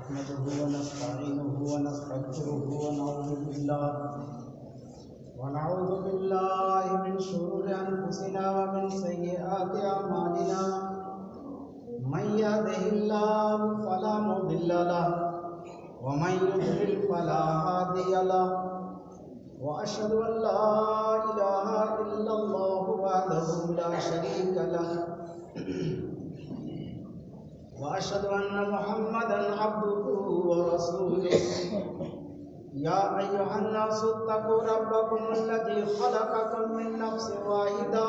نحمده ونستعينه ونستغفره ونعوذ بالله من شرور أنفسنا ومن سيئات أعمالنا من يهده الله فلا مضل له ومن يضلل فلا هادي له وأشهد أن لا إله إلا الله وحده لا شريك له وأشهد أن محمدًا عبده ورسوله يا أيها الناس اتقوا ربكم الذي خلقكم من نفس واحدة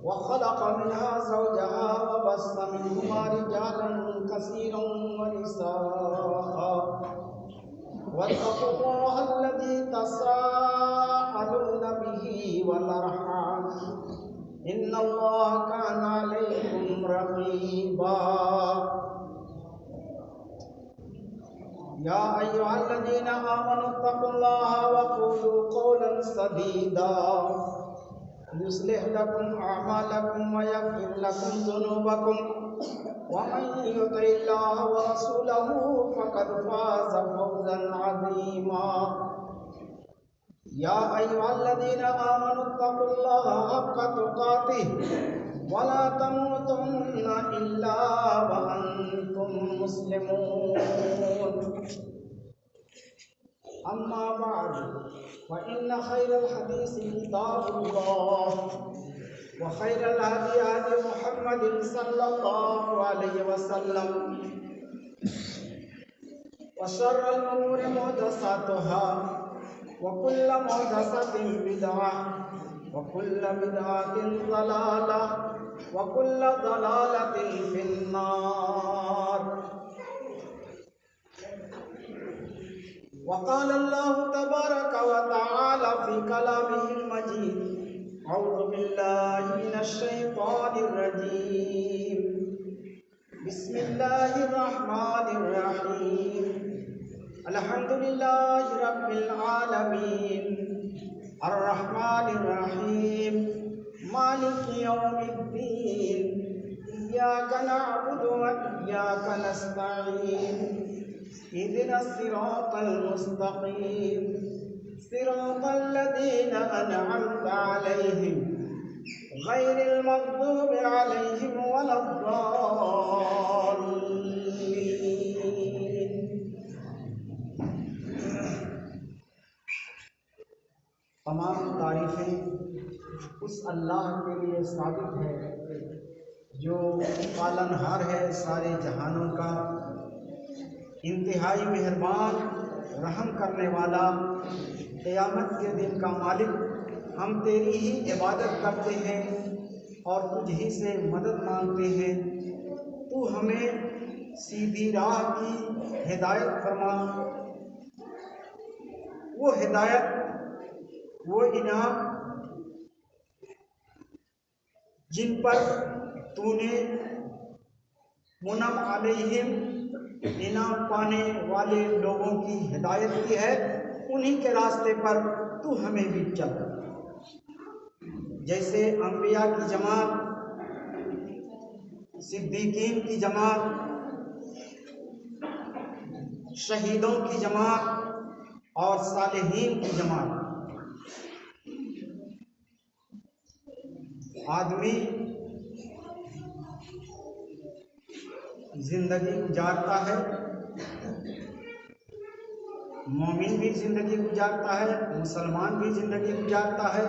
وخلق منها زوجها وبث منهما رجالا كثيرا ونساء واتقوا الله الذي تساءلون به والأرحام إن الله كان عليكم رقيبا يا أيها الذين آمنوا اتقوا الله وقولوا قولا سديدا يصلح لكم أعمالكم ويغفر لكم ذنوبكم ومن يطع الله ورسوله فقد فاز فوزا عظيما يا أيها الذين آمنوا اتقوا الله حق تقاته ولا تموتن إلا وأنتم مسلمون أما بعد فإن خير الحديث كتاب الله وخير الهدي هدي محمد صلى الله عليه وسلم وشر الأمور محدثاتها وكل محدثة بدعة وكل بدعة ضلالة وكل ضلالة في النار وقال الله تبارك وتعالى في كلامه المجيد أعوذ بالله من الشيطان الرجيم بسم الله الرحمن الرحيم الحمد لله رب العالمين الرحمن الرحيم مالك يوم الدين إياك نعبد وإياك نستعين اهدنا الصراط المستقيم صراط الذين أنعمت عليهم غير المغضوب عليهم ولا الضالين تمام تعریفیں اس اللہ کے لیے ثابت ہے جو پالنہار ہے سارے جہانوں کا، انتہائی مہربان، رحم کرنے والا، قیامت کے دن کا مالک۔ ہم تیری ہی عبادت کرتے ہیں اور تجھ ہی سے مدد مانگتے ہیں۔ تو ہمیں سیدھی راہ کی ہدایت فرما۔ وہ ہدایت، وہ انعام جن پر تو نے منعم علیہم انعام پانے والے لوگوں کی ہدایت کی ہے، انہی کے راستے پر تو ہمیں بھی چل۔ جیسے انبیاء کی جماعت، صدیقین کی جماعت، شہیدوں کی جماعت اور صالحین کی جماعت۔ آدمی زندگی گزارتا ہے، مومن بھی زندگی گزارتا ہے، مسلمان بھی زندگی گزارتا ہے،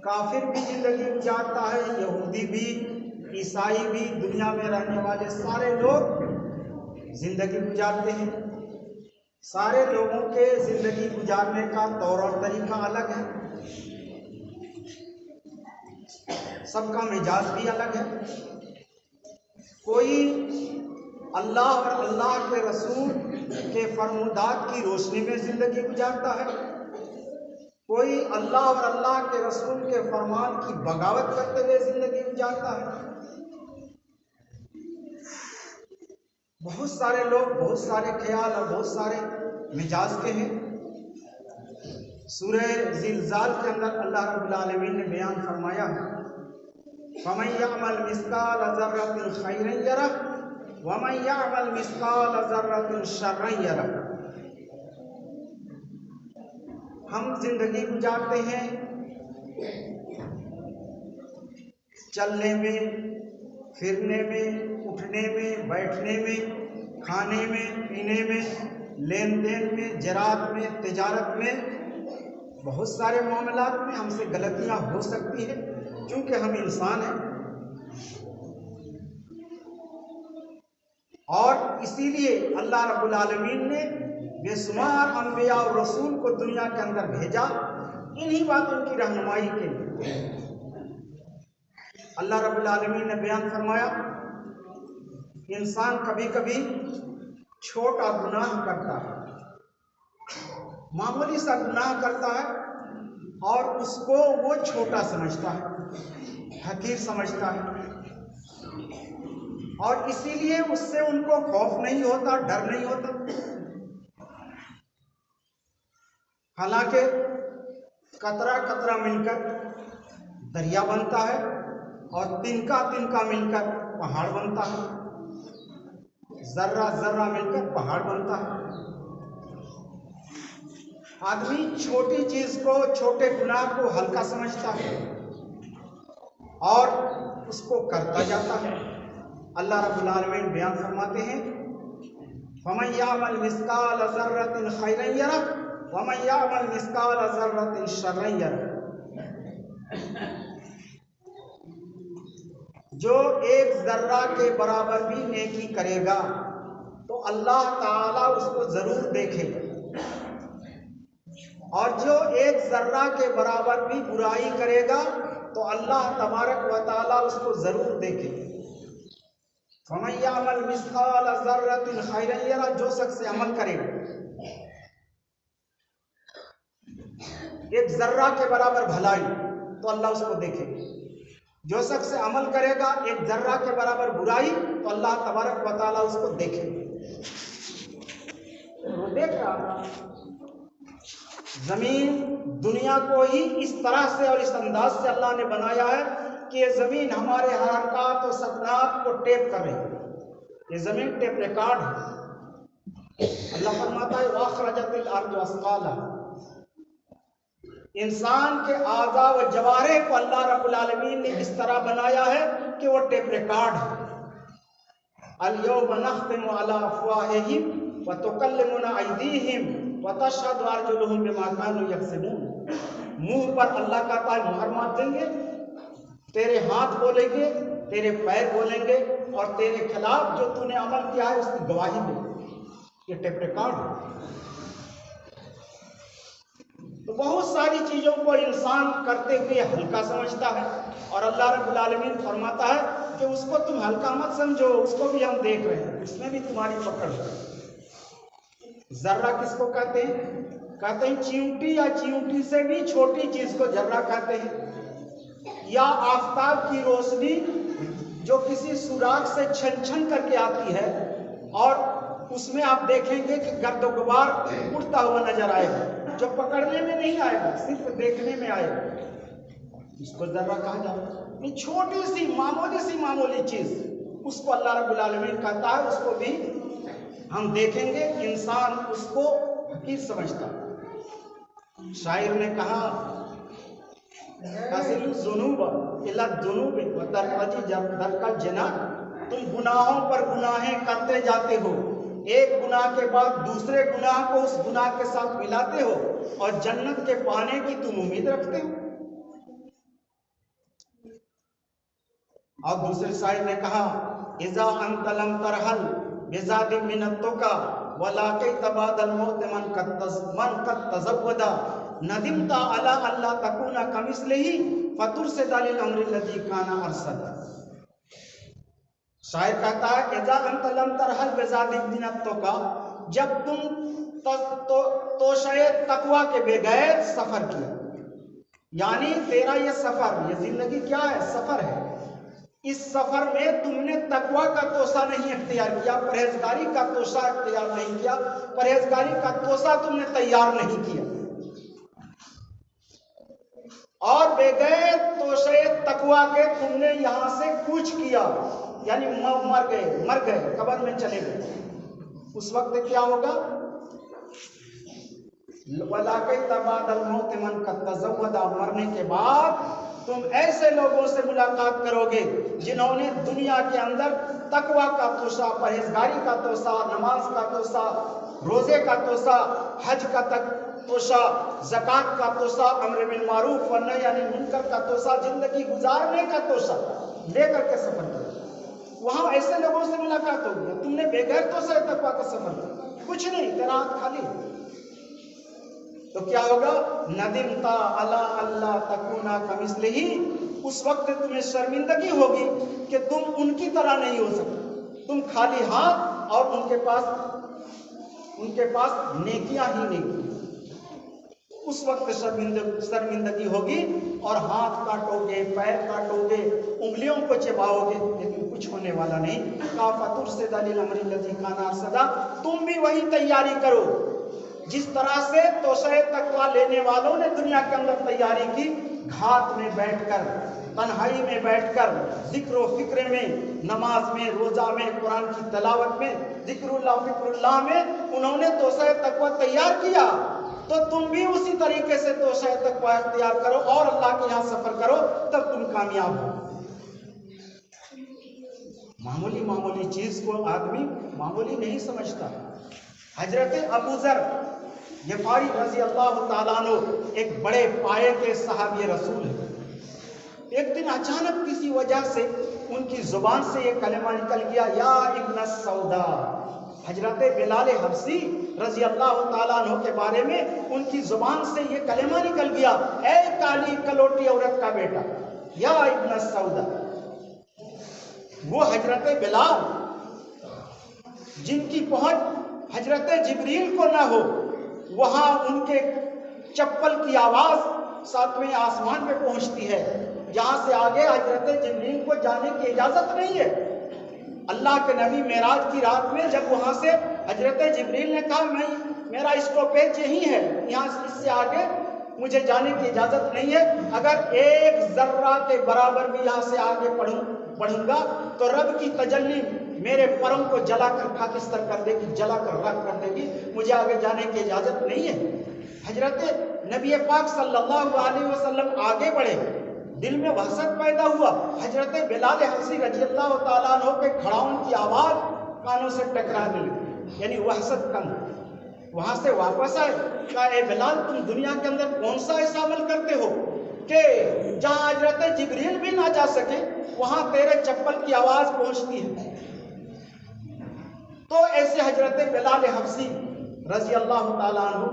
کافر بھی زندگی گزارتا ہے، یہودی بھی، عیسائی بھی، دنیا میں رہنے والے سارے لوگ زندگی گزارتے ہیں۔ سارے لوگوں کے زندگی گزارنے کا طور اور طریقہ الگ ہے، سب کا مزاج بھی الگ ہے۔ کوئی اللہ اور اللہ کے رسول کے فرمودات کی روشنی میں زندگی گزارتا ہے، کوئی اللہ اور اللہ کے رسول کے فرمان کی بغاوت کرتے ہوئے زندگی گزارتا ہے۔ بہت سارے لوگ بہت سارے خیال اور بہت سارے مزاج کے ہیں۔ سورہ زلزال کے اندر اللہ رب العالمین نے بیان فرمایا، فَمَن يَعْمَلْ مِثْقَالَ ذَرَّةٍ خَيْرًا يَرَهُ وَمَن يَعْمَلْ مِثْقَالَ ذَرَّةٍ شَرًّا يَرَهُ۔ ہم زندگی گزارتے ہیں چلنے میں، پھرنے میں، اٹھنے میں، بیٹھنے میں، کھانے میں، پینے میں، لین دین میں، زراعت میں، تجارت میں، بہت سارے معاملات میں ہم سے غلطیاں ہو سکتی ہیں کیونکہ ہم انسان ہیں، اور اسی لیے اللہ رب العالمین نے بے شمار انبیاء اور رسول کو دنیا کے اندر بھیجا انہی باتوں کی رہنمائی کے لیے۔ اللہ رب العالمین نے بیان فرمایا انسان کبھی کبھی چھوٹا گناہ کرتا ہے، معمولی سا گناہ کرتا ہے اور اس کو وہ چھوٹا سمجھتا ہے، حقیر سمجھتا ہے، اور اسی لیے اس سے ان کو خوف نہیں ہوتا، ڈر نہیں ہوتا، حالانکہ قطرہ قطرہ مل کر دریا بنتا ہے اور تنکا تنکا مل کر پہاڑ بنتا ہے، ذرہ ذرہ مل کر پہاڑ بنتا ہے۔ آدمی چھوٹی چیز کو، چھوٹے گناہ کو ہلکا سمجھتا ہے اور اس کو کرتا جاتا ہے۔ اللہ رب العالمین بیان فرماتے ہیں فَمَن يَعْمَلْ مِثْقَالَ ذَرَّةٍ خَيْرًا يَرَهُ وَمَن يَعْمَلْ مِثْقَالَ ذَرَّةٍ شَرًّا يَرَهُ۔ جو ایک ذرہ کے برابر بھی نیکی کرے گا تو اللہ تعالیٰ اس کو ضرور دیکھے گا، اور جو ایک ذرہ کے برابر بھی برائی کرے گا تو اللہ تبارک و تعالیٰ اس کو ضرور دیکھے گا۔ فَمَن يَعْمَلْ مِثْقَالَ ذَرَّةٍ خَيْرًا يَرَهُ، جو شخص عمل کرے گا ایک ذرہ کے برابر بھلائی تو اللہ اس کو دیکھے گا، جو شخص عمل کرے گا ایک ذرہ کے برابر برائی تو اللہ تبارک و تعالیٰ اس کو دیکھے گا۔ وہ دیکھ رہا زمین دنیا کو ہی اس طرح سے اور اس انداز سے اللہ نے بنایا ہے کہ یہ زمین ہمارے حرکات و سکنات کو ٹیپ کر رہی ہے، یہ زمین ٹیپ ریکارڈ ہے۔ اللہ فرماتا ہے وَأَخْرَجَتِ الْأَرْضُ أَثْقَالَهَا، انسان کے اعضاء و جوارح کو اللہ رب العالمین نے اس طرح بنایا ہے کہ وہ ٹیپ ریکارڈ ہے۔ الْيَوْمَ نَخْتِمُ عَلَىٰ أَفْوَاهِهِمْ وَتُكَلِّمُنَا أَيْدِيهِمْ وَتَشْهَدُ أَرْجُلُهُمْ بِمَا كَانُوا يَكْسِبُونَ۔ منہ پر اللہ کہتا ہے مہر مار دیں گے، تیرے ہاتھ بولیں گے، تیرے پیر بولیں گے، اور تیرے خلاف جو تو نے عمل کیا ہے اس کی گواہی دے گے۔ یہ ٹیپ ریکارڈ ہے۔ تو بہت ساری چیزوں کو انسان کرتے ہوئے ہلکا سمجھتا ہے، اور اللہ رب العالمین فرماتا ہے کہ اس کو تم ہلکا مت سمجھو، اس کو بھی ہم دیکھ رہے ہیں، اس میں بھی تمہاری پکڑ ہے۔ ذرہ کس کو کہتے ہیں؟ کہتے ہیں چیونٹی، یا چیونٹی سے بھی چھوٹی چیز کو ذرہ کہتے ہیں، یا آفتاب کی روشنی جو کسی سوراخ سے چھن چھن کر کے آتی ہے اور اس میں آپ دیکھیں گے کہ گرد و غبار اڑتا ہوا نظر آئے گا، جو پکڑنے میں نہیں آئے گا، صرف دیکھنے میں آئے گا، اس کو ذرہ کہا جاتا ہے۔ یہ چھوٹی سی معمولی چیز، اس کو اللہ رب العالمین کہتا ہے، اس کو بھی ہم دیکھیں گے، انسان اس کو حقیر سمجھتا ہے۔ شاعر نے کہا تَصِلُ الذُّنُوبَ إِلَى الذُّنُوبِ وَتَرْتَجِي دَرْكَ الْجِنَانِ، تم گناہوں پر گناہیں کرتے جاتے ہو، ایک گناہ کے بعد دوسرے گناہ کو اس گناہ کے ساتھ ملاتے ہو، اور جنت کے پانے کی تم امید رکھتے ہو۔ اور دوسرے شاعر نے کہا اِذَا أَنْتَ لَمْ تَرْحَلْ بِزَادٍ مِّنَ التُّقَىٰ وَلَاقَيْتَ بَعْدَ الْمَوْتِ مَنْ قَدْ تَزَوَّدَ نَدِمْتَ عَلَىٰ أَلَّا تَكُونَ كَمِثْلِهِ فَتُرْشِدَ لِلْأَمْرِ الَّذِي كَانَ أَرْشَدَ۔ شاعر کہتا ہے اِذَا أَنْتَ لَمْ تَرْحَلْ بِزَادٍ مِّنَ التُّقَىٰ، جب تم توشۂ تقویٰ کے بغیر سفر کیا، یعنی تیرا یہ سفر، یہ زندگی کیا ہے؟ سفر ہے۔ اس سفر میں تم نے تقویٰ کا توشہ نہیں اختیار کیا، پرہیزگاری کا توشہ اختیار نہیں کیا، پرہیزگاری کا توشہ تم نے تیار نہیں کیا۔ اور بغیر توشے تقوا کے تم نے یہاں سے کوچ کیا، یعنی مر گئے، قبر میں چلے گئے، اس وقت کیا ہوگا؟ وَلَٰكِن بَعْدَ الْمَوْتِ مَنْ قَدْ تَزَوَّدَ، مرنے کے بعد تم ایسے لوگوں سے ملاقات کرو گے جنہوں نے دنیا کے اندر تقوی کا توشہ، پرہیزگاری کا توشہ، نماز کا توشہ، روزے کا توشہ، حج کا توشہ، زکوٰۃ کا توشہ، امر بالمعروف والنہی عن المنکر کا توشہ، زندگی گزارنے کا توشہ لے کر کے سفر کرو۔ وہاں ایسے لوگوں سے ملاقات ہوگی، تم نے بغیر توشہ تقوی کا سفر کیا، کچھ نہیں، تیرا ہاتھ خالی، تو کیا ہوگا؟ ندمتا علی اللہ تکونا کمثلہ، اس وقت تمہیں شرمندگی ہوگی کہ تم ان کی طرح نہیں ہو سکتے، تم خالی ہاتھ اور ان کے پاس نیکیاں ہی نیکی، اس وقت شرمندگی ہوگی اور ہاتھ کاٹو گے، پیر کاٹو گے، انگلیوں کو چباؤ گے، لیکن کچھ ہونے والا نہیں۔ فَتُرْسِدَ لِلْأَمْرِ الَّذِي كَانَ أَرْصَدًا، تم بھی وہی تیاری کرو جس طرح سے توسعہ تقویٰ لینے والوں نے دنیا کے اندر تیاری کی، گھات میں بیٹھ کر، تنہائی میں بیٹھ کر، ذکر و فکر میں، نماز میں، روزہ میں، قرآن کی تلاوت میں، ذکر اللہ فکر اللہ میں انہوں نے توسعہ تقویٰ تیار کیا، تو تم بھی اسی طریقے سے توسعہ تقویٰ اختیار کرو اور اللہ کے یہاں سفر کرو، تب تم کامیاب ہو۔ معمولی چیز کو آدمی معمولی نہیں سمجھتا۔ حضرت ابو ذر غفاری رضی اللہ تعالیٰ عنہ ایک بڑے پائے کے صحابی رسول ہیں۔ ایک دن اچانک کسی وجہ سے ان کی زبان سے یہ کلمہ نکل گیا، یا ابن السودا۔ حضرت بلال حبشی رضی اللہ تعالیٰ عنہ کے بارے میں ان کی زبان سے یہ کلمہ نکل گیا، اے کالی کلوٹی عورت کا بیٹا، یا ابن السودا۔ وہ حضرت بلال جن کی پہنچ حضرت جبریل کو نہ ہو، وہاں ان کے چپل کی آواز 7ویں آسمان پہ پہنچتی ہے، جہاں سے آگے حضرت جبریل کو جانے کی اجازت نہیں ہے۔ اللہ کے نبی معراج کی رات میں جب وہاں سے حضرت جبریل نے کہا میرا اسٹاپیج یہی ہے، یہاں اس سے آگے مجھے جانے کی اجازت نہیں ہے، اگر ایک ذرہ کے برابر بھی یہاں سے آگے بڑھوں گا تو رب کی تجلی میرے پروں کو جلا کر خاکستر کر دے گی، جلا کر راکھ کر دے گی، مجھے آگے جانے کی اجازت نہیں ہے۔ حضرت نبی پاک صلی اللہ علیہ وسلم آگے بڑھے، دل میں وحشت پیدا ہوا، حضرت بلال حبشی رضی اللہ تعالیٰ عنہ کے کھڑاؤں کی آواز کانوں سے ٹکرانے لگی، یعنی وحشت کم۔ وہاں سے واپس آئے، کہا اے بلال تم دنیا کے اندر کون سا ایسا عمل کرتے ہو کہ جہاں حضرت جبریل بھی نہ جا سکے وہاں تیرے چپل کی آواز پہنچتی ہے؟ تو ایسے حضرت بلال حبشی رضی اللہ تعالیٰ عنہ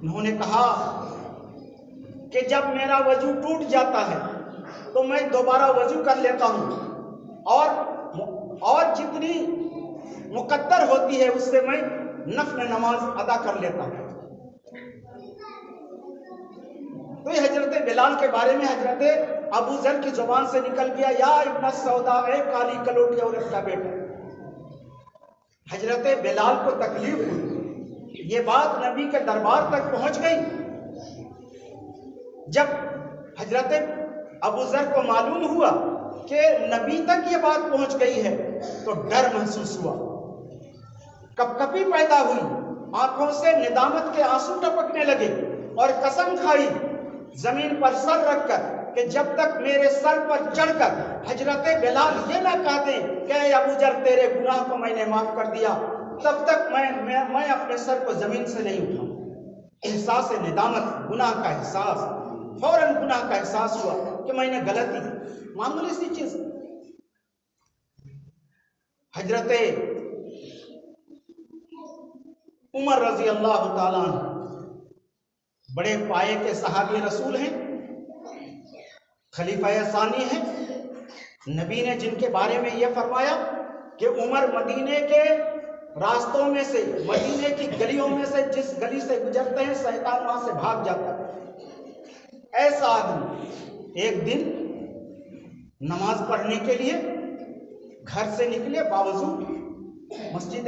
انہوں نے کہا کہ جب میرا وضو ٹوٹ جاتا ہے تو میں دوبارہ وضو کر لیتا ہوں اور جتنی مقدر ہوتی ہے اس سے میں نفل نماز ادا کر لیتا ہوں۔ تو یہ حضرت بلال کے بارے میں حضرت ابو ذر کی زبان سے نکل گیا، یا ابن السودا، اے کالی کلوٹی عورت کا بیٹا۔ حضرت بلال کو تکلیف ہوئی، یہ بات نبی کے دربار تک پہنچ گئی۔ جب حضرت ابو ذر کو معلوم ہوا کہ نبی تک یہ بات پہنچ گئی ہے تو ڈر محسوس ہوا، کپکپی پیدا ہوئی، آنکھوں سے ندامت کے آنسو ٹپکنے لگے اور قسم کھائی زمین پر سر رکھ کر کہ جب تک میرے سر پر چڑھ کر حضرت بلال یہ نہ کہہ دیں کہ اے ابو ذر تیرے گناہ کو میں نے معاف کر دیا، تب تک میں اپنے سر کو زمین سے نہیں اٹھاؤں۔ احساس ندامت، گناہ کا احساس، فوراً گناہ کا احساس ہوا کہ میں نے غلطی، معمولی سی چیز۔ حضرت عمر رضی اللہ تعالیٰ عنہ بڑے پائے کے صحابی رسول ہیں، خلیفہ ثانی ہیں، نبی نے جن کے بارے میں یہ فرمایا کہ عمر مدینے کے راستوں میں سے، مدینے کی گلیوں میں سے جس گلی سے گزرتے ہیں شیطان وہاں سے بھاگ جاتا ہے۔ ایسا آدمی ایک دن نماز پڑھنے کے لیے گھر سے نکلے، باوضو مسجد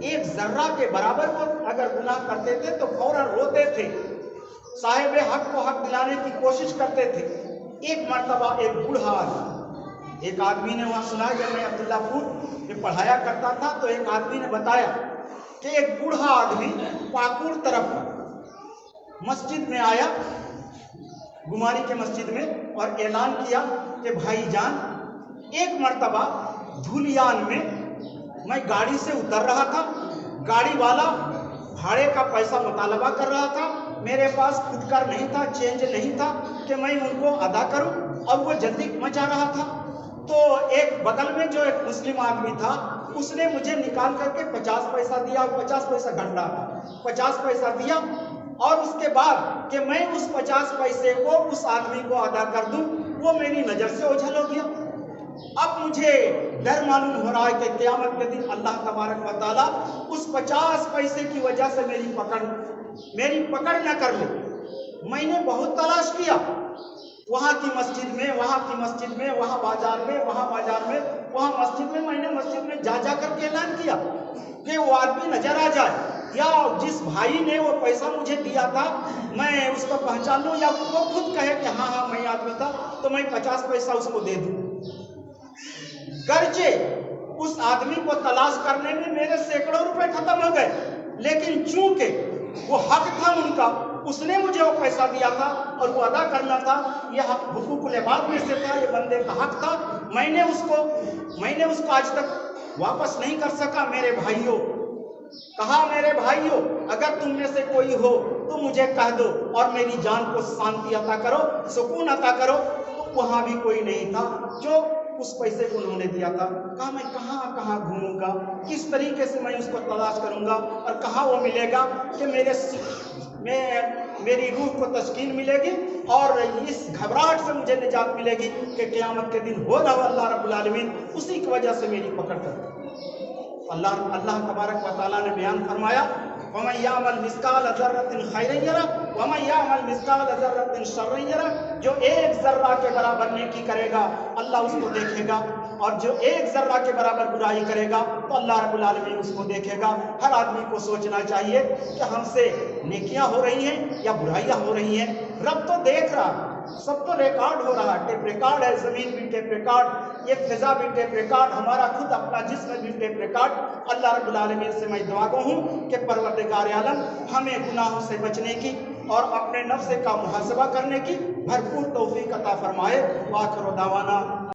ایک ذرہ کے برابر وہ اگر گناہ کرتے تھے تو فوراً روتے تھے، صاحب حق کو حق دلانے کی کوشش کرتے تھے۔ ایک مرتبہ ایک بوڑھا آدمی، ایک آدمی نے وہاں سنا، جب میں عبداللہ پور میں پڑھایا کرتا تھا تو ایک آدمی نے بتایا کہ ایک بوڑھا آدمی پاکور طرف مسجد میں آیا، گماری کے مسجد میں، اور اعلان کیا کہ بھائی جان، ایک مرتبہ دھولیان میں گاڑی سے اتر رہا تھا، گاڑی والا بھاڑے کا پیسہ مطالبہ کر رہا تھا، میرے پاس فٹکر نہیں تھا، چینج نہیں تھا کہ میں ان کو ادا کروں، اور وہ جلدی مچا رہا تھا۔ تو ایک بغل میں جو ایک مسلم آدمی تھا، اس نے مجھے نکال کر کے 50 پیسہ دیا، 50 پیسہ گھٹ رہا تھا، 50 پیسہ دیا، اور اس کے بعد کہ میں اس 50 پیسے کو اس آدمی کو ادا کر دوں، وہ میری نظر سے اوجھل ہو گیا۔ اب مجھے ڈر معلوم ہو رہا ہے کہ قیامت کے دن اللہ تبارک و تعالیٰ اس 50 پیسے کی وجہ سے میری پکڑ نہ کر لے۔ میں نے بہت تلاش کیا، وہاں کی مسجد میں، وہاں کی مسجد میں، وہاں بازار میں، وہاں بازار میں، وہاں مسجد میں، میں نے مسجد میں جا کر کے اعلان کیا کہ وہ آدمی نظر آ جائے، یا جس بھائی نے وہ پیسہ مجھے دیا تھا میں اس کو پہچان لوں، یا وہ خود کہے کہ ہاں ہاں میں آدمی تھا، تو میں 50 پیسہ اس کو دے دوں۔ گرچہ اس آدمی کو تلاش کرنے میں میرے سینکڑوں روپے ختم ہو گئے، لیکن چونکہ وہ حق تھا ان کا، اس نے مجھے وہ پیسہ دیا تھا اور وہ ادا کرنا تھا، یہ حق حقوق العباد میں سے تھا، یہ بندے کا حق تھا، میں نے اس کو آج تک واپس نہیں کر سکا۔ میرے بھائیوں، کہا میرے بھائیوں، اگر تم میں سے کوئی ہو تو مجھے کہہ دو اور میری جان کو شانتی عطا کرو، سکون عطا کرو۔ تو وہاں بھی کوئی نہیں تھا جو اس پیسے کو انہوں نے دیا تھا۔ کہا میں کہاں کہاں گھوموں گا، کس طریقے سے میں اس کو تلاش کروں گا، اور کہاں وہ ملے گا کہ میری روح کو تسکین ملے گی اور اس گھبراہٹ سے مجھے نجات ملے گی کہ قیامت کے دن ہو نہ ہو اللہ رب العالمین اسی کی وجہ سے میری پکڑ کر۔ اللہ تبارک و تعالیٰ نے بیان فرمایا، وَمَن يَعْمَلْ مِثْقَالَ ذَرَّةٍ خَيْرًا يَرَهُ وَمَن يَعْمَلْ مِثْقَالَ ذَرَّةٍ شَرًّا يَرَهُ۔ جو ایک ذرہ کے برابر نیکی کرے گا اللہ اس کو دیکھے گا، اور جو ایک ذرہ کے برابر برائی کرے گا تو اللہ رب العالمین اس کو دیکھے گا۔ ہر آدمی کو سوچنا چاہیے کہ ہم سے نیکیاں ہو رہی ہیں یا برائیاں ہو رہی ہیں۔ رب تو دیکھ رہا، سب تو ریکارڈ ہو رہا ہے، ٹیپ ریکارڈ ہے، زمین بھی ٹیپ ریکارڈ، یہ فضا بھی ٹیپ ریکارڈ، ہمارا خود اپنا جسم بھی ٹیپ ریکارڈ۔ اللہ رب العالمین سے میں دعا گو ہوں کہ پروردگار عالم ہمیں گناہوں سے بچنے کی اور اپنے نفس کا محاسبہ کرنے کی بھرپور توفیق عطا فرمائے۔ وآخر دعوانا